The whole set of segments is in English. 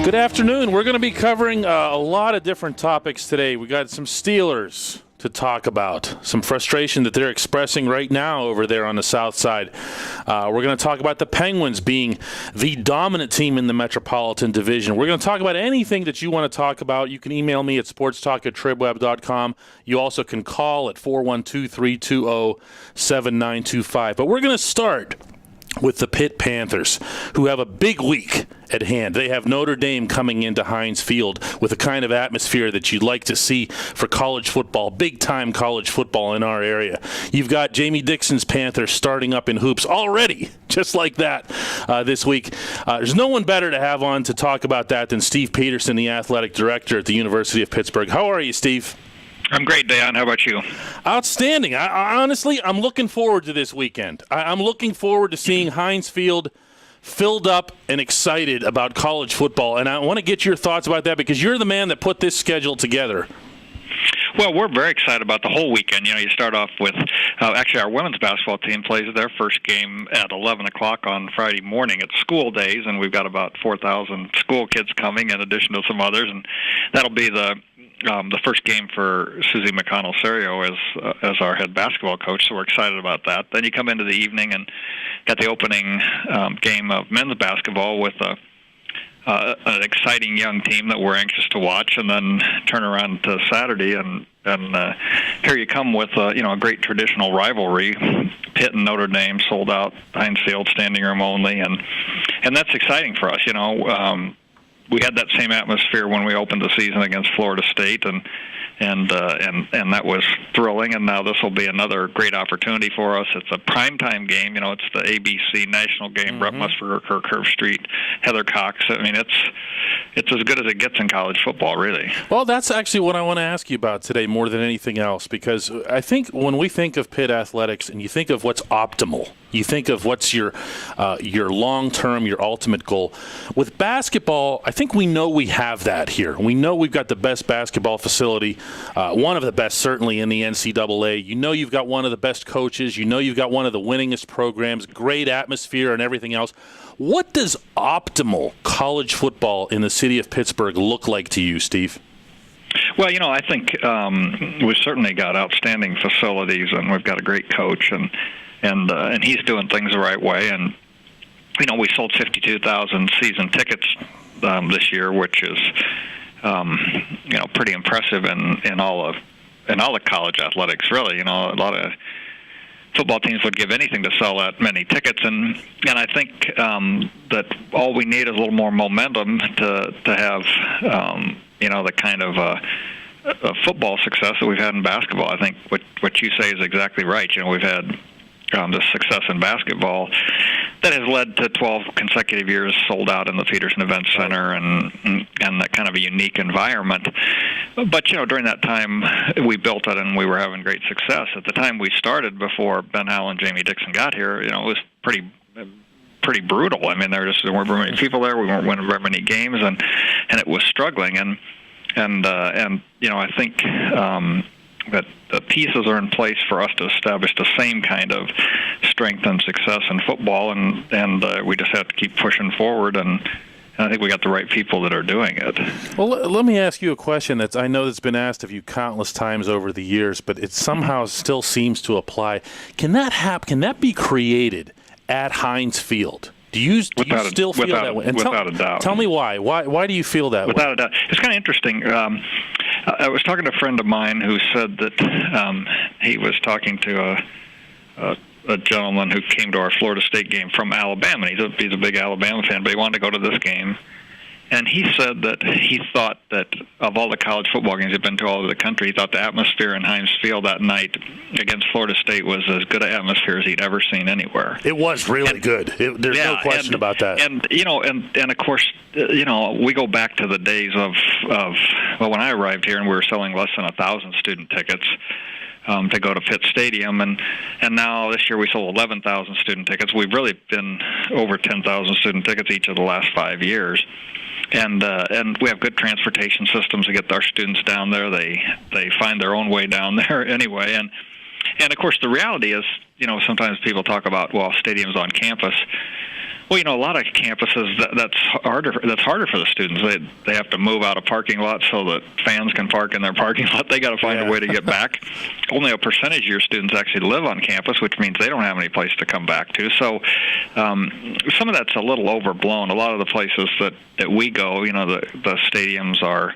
Good afternoon. We're going to be covering a lot of different topics today. We got some Steelers to talk about, some frustration that they're expressing right now over there on the south side. We're going to talk about the Penguins being the dominant team in the Metropolitan Division. We're going to talk about anything that you want to talk about. You can email me at sportstalk@tribweb.com. You also can call at 412-320-7925. But we're going to start with the Pitt Panthers, who have a big week at hand. They have Notre Dame coming into Heinz Field with the kind of atmosphere that you'd like to see for college football, big-time college football in our area. You've got Jamie Dixon's Panthers starting up in hoops already, just like that, this week. There's no one better to have on to talk about that than Steve Pederson, the athletic director at the University of Pittsburgh. How are you, Steve? I'm great, Dejan. How about you? Outstanding. Honestly, I'm looking forward to this weekend. I'm looking forward to seeing Heinz Field filled up and excited about college football. And I want to get your thoughts about that because you're the man that put this schedule together. Well, we're very excited about the whole weekend. You know, you start off with, actually our women's basketball team plays their first game at 11 o'clock on Friday morning at school days, and we've got about 4,000 school kids coming in addition to some others, and that'll be the first game for Susie McConnell-Serio as our head basketball coach, so we're excited about that. Then you come into the evening and got the opening game of men's basketball with an exciting young team that we're anxious to watch, and then turn around to Saturday and here you come with a great traditional rivalry. Pitt and Notre Dame sold out Heinz Field, standing room only, and that's exciting for us. We had that same atmosphere when we opened the season against Florida State, and that was thrilling. And now this will be another great opportunity for us. It's a primetime game. It's the ABC national game. Brett Musburger, Kirk Herbstreit, Heather Cox. I mean, it's as good as it gets in college football, really. Well, that's actually what I want to ask you about today more than anything else, because I think when we think of Pitt athletics and you think of what's optimal, you think of what's your long-term, your ultimate goal. With basketball, I think we know we have that here. We know we've got the best basketball facility, one of the best certainly in the NCAA. You've got one of the best coaches. You've got one of the winningest programs, great atmosphere and everything else. What does optimal college football in the city of Pittsburgh look like to you, Steve? Well, I think we've certainly got outstanding facilities, and we've got a great coach, and he's doing things the right way. And we sold 52,000 season tickets this year, which is pretty impressive in all the college athletics. Really, a lot of football teams would give anything to sell that many tickets, and I think that all we need is a little more momentum to have the kind of football success that we've had in basketball. I think what you say is exactly right. We've had this success in basketball that has led to 12 consecutive years sold out in the Peterson Event Center and that kind of a unique environment. But, during that time, we built it and we were having great success. At the time we started, before Ben Howell and Jamie Dixon got here, it was pretty brutal. I mean, there weren't very many people there. We weren't winning very many games, and it was struggling. And I think that the pieces are in place for us to establish the same kind of strength and success in football, and we just have to keep pushing forward, and I think we got the right people that are doing it. Well, let me ask you a question I know that's been asked of you countless times over the years, but it somehow still seems to apply. Can that happen? Can that be created at Heinz Field? Do you still feel that way? And without a doubt. Tell me why. Why do you feel that way? Without a doubt. It's kind of interesting. I was talking to a friend of mine who said that he was talking to a gentleman who came to our Florida State game from Alabama. He's a big Alabama fan, but he wanted to go to this game. And he said that he thought that of all the college football games he'd been to all over the country, he thought the atmosphere in Heinz Field that night against Florida State was as good an atmosphere as he'd ever seen anywhere. It was really good. There's no question about that. And of course, we go back to the days of when I arrived here and we were selling less than 1,000 student tickets to go to Pitt Stadium, and now this year we sold 11,000 student tickets. We've really been over 10,000 student tickets each of the last 5 years. And we have good transportation systems to get our students down there. They find their own way down there anyway. And of course, the reality is, sometimes people talk about, well, stadiums on campus. Well, a lot of campuses that's harder for the students. They have to move out of parking lots so that fans can park in their parking lot. They got to find a way to get back. Only a percentage of your students actually live on campus, which means they don't have any place to come back to. So some of that's a little overblown. A lot of the places that we go, the stadiums are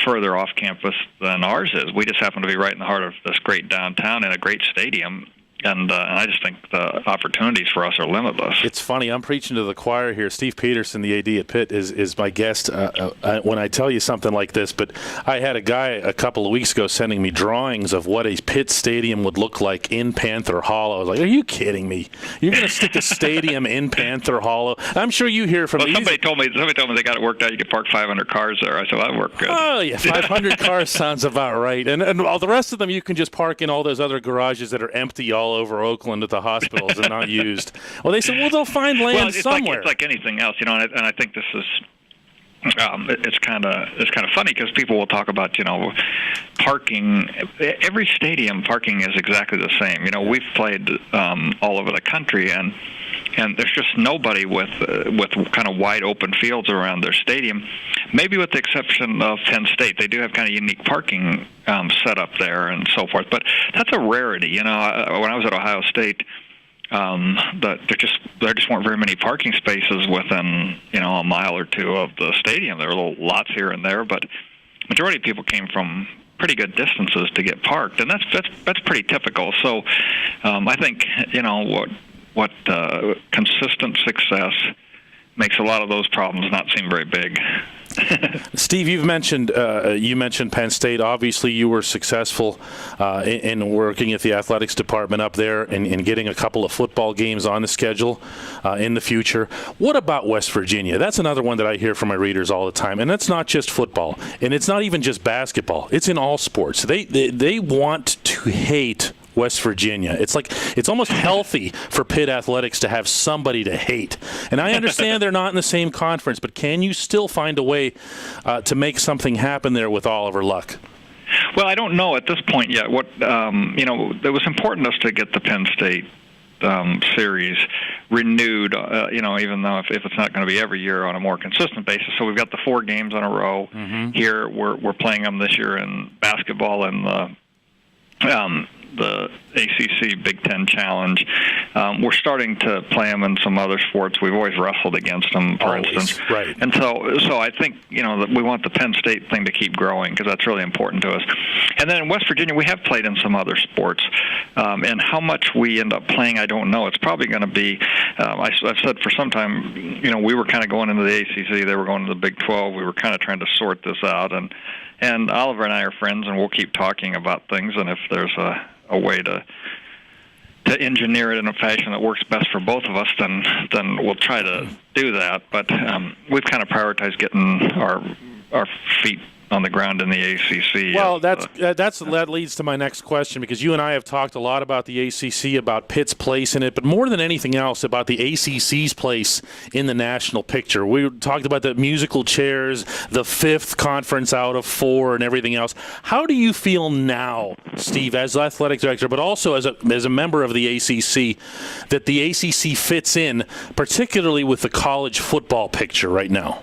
further off campus than ours is. We just happen to be right in the heart of this great downtown in a great stadium. And I just think the opportunities for us are limitless. It's funny. I'm preaching to the choir here. Steve Pederson, the AD at Pitt, is my guest when I tell you something like this. But I had a guy a couple of weeks ago sending me drawings of what a Pitt stadium would look like in Panther Hollow. I was like, are you kidding me? You're going to stick a stadium in Panther Hollow? I'm sure you hear from somebody told me they got it worked out. You could park 500 cars there. I said, that worked good. Oh, yeah, 500 cars sounds about right. And all the rest of them you can just park in all those other garages that are empty all over Oakland at the hospitals and not used. Well, they said, they'll find land somewhere. It's like anything else, and I think this is it's kind of funny because people will talk about parking. Every stadium parking is exactly the same. We've played all over the country, and there's just nobody with kind of wide open fields around their stadium. Maybe with the exception of Penn State, they do have kind of unique parking set up there and so forth. But that's a rarity. When I was at Ohio State, there just weren't very many parking spaces within a mile or two of the stadium. There were little lots here and there, but majority of people came from pretty good distances to get parked, and that's pretty typical. So I think what consistent success makes a lot of those problems not seem very big. Steve, you mentioned Penn State. Obviously, you were successful in working at the athletics department up there and getting a couple of football games on the schedule in the future. What about West Virginia? That's another one that I hear from my readers all the time, and that's not just football, and it's not even just basketball. It's in all sports. They want to hate West Virginia. It's almost healthy for Pitt athletics to have somebody to hate. And I understand they're not in the same conference, but can you still find a way to make something happen there with Oliver Luck? Well, I don't know at this point yet. What it was important to us to get the Penn State series renewed, even though if it's not going to be every year on a more consistent basis. So we've got the 4 games in a row. Here. We're playing them this year in basketball and the ACC Big Ten Challenge. We're starting to play them in some other sports. We've always wrestled against them, for instance. Right. And so I think, that we want the Penn State thing to keep growing because that's really important to us. And then in West Virginia, we have played in some other sports. And how much we end up playing, I don't know. It's probably going to be, I've said for some time, we were kind of going into the ACC. They were going to the Big 12. We were kind of trying to sort this out. And Oliver and I are friends, and we'll keep talking about things. And if there's a way to engineer it in a fashion that works best for both of us, then we'll try to do that. But we've kind of prioritized getting our feet on the ground in the ACC. Well, that leads to my next question, because you and I have talked a lot about the ACC, about Pitt's place in it, but more than anything else about the ACC's place in the national picture. We talked about the musical chairs, the 5th conference out of 4, and everything else. How do you feel now, Steve, as athletic director, but also as a member of the ACC, that the ACC fits in, particularly with the college football picture right now?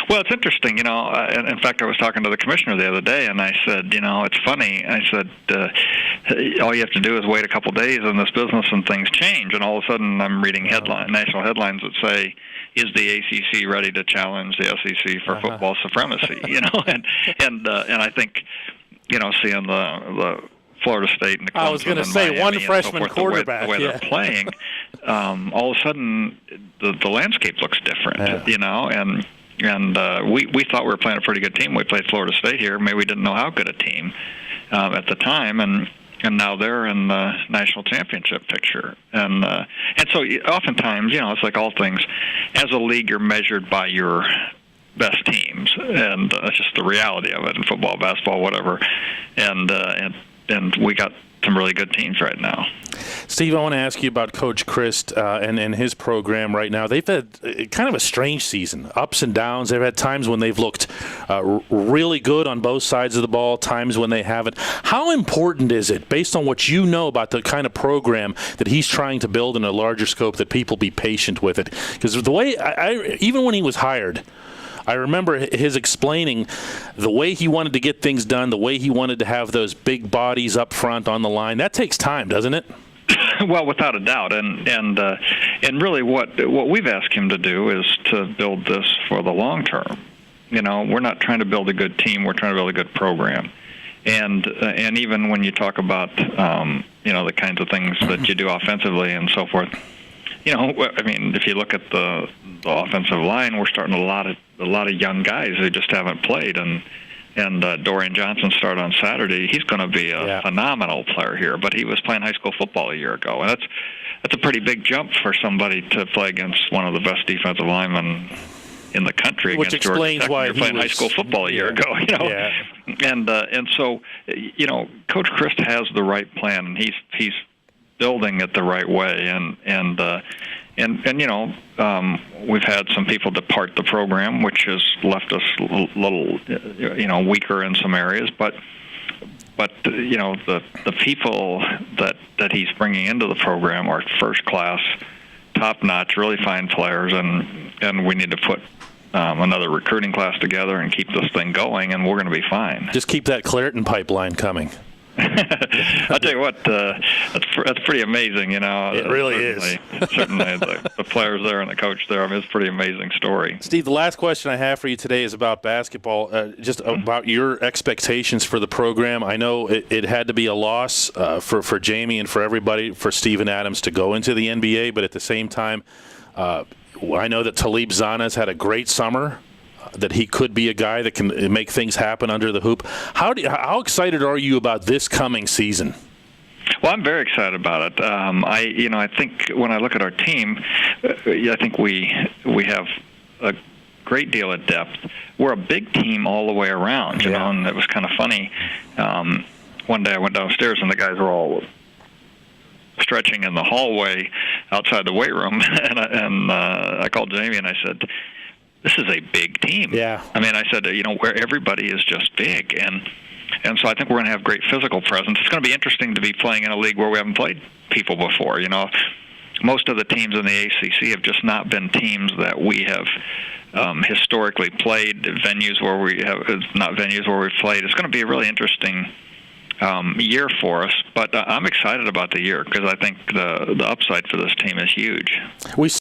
Well, it's interesting, and in fact, I was talking to the commissioner the other day, and I said, it's funny. I said, all you have to do is wait a couple days in this business and things change, and all of a sudden I'm reading national headlines that say, is the ACC ready to challenge the SEC for football supremacy, and I think, seeing the Florida State and the Clemson, I was going to say one freshman quarterback, the way they're playing, all of a sudden the landscape looks different, And we thought we were playing a pretty good team. We played Florida State here. Maybe we didn't know how good a team at the time, and now they're in the national championship picture. And so oftentimes, it's like all things. As a league, you're measured by your best teams, and that's just the reality of it in football, basketball, whatever. And we got some really good teams right now. Steve, I want to ask you about Coach Christ and his program right now. They've had kind of a strange season, ups and downs. They've had times when they've looked really good on both sides of the ball, times when they haven't. How important is it, based on what you know about the kind of program that he's trying to build in a larger scope, that people be patient with it? Because the way, even when he was hired, I remember his explaining the way he wanted to get things done, the way he wanted to have those big bodies up front on the line. That takes time, doesn't it? Well, without a doubt, and really, what we've asked him to do is to build this for the long term. You know, we're not trying to build a good team; we're trying to build a good program. And even when you talk about the kinds of things that you do offensively and so forth, I mean, if you look at the offensive line, we're starting a lot of young guys who just haven't played, and Dorian Johnson started on Saturday. He's going to be a phenomenal player here, but he was playing high school football a year ago, and that's a pretty big jump for somebody to play against one of the best defensive linemen in the country. Which against explains Georgia Tech. why You're playing high school football a year ago, and so Coach Christ has the right plan, and he's building it the right way, and we've had some people depart the program, which has left us a little, weaker in some areas. But the people that he's bringing into the program are first class, top notch, really fine players, and we need to put another recruiting class together and keep this thing going, and we're going to be fine. Just keep that Clareton pipeline coming. I'll tell you what, that's pretty amazing, It really is. Certainly the players there and the coach there, I mean, it's a pretty amazing story. Steve, the last question I have for you today is about basketball, just about your expectations for the program. I know it had to be a loss for Jamie and for everybody, for Steven Adams to go into the NBA, but at the same time, I know that Talib Zana's had a great summer, that he could be a guy that can make things happen under the hoop. How excited are you about this coming season? Well, I'm very excited about it. I think when I look at our team, I think we have a great deal of depth. We're a big team all the way around, and it was kind of funny. One day I went downstairs and the guys were all stretching in the hallway outside the weight room, and I called Jamie and I said, this is a big team. Yeah. I mean, I said, where everybody is just big. And so I think we're going to have great physical presence. It's going to be interesting to be playing in a league where we haven't played people before. Most of the teams in the ACC have just not been teams that we have historically played, venues where we've played. It's going to be a really interesting year for us. But I'm excited about the year because I think the upside for this team is huge.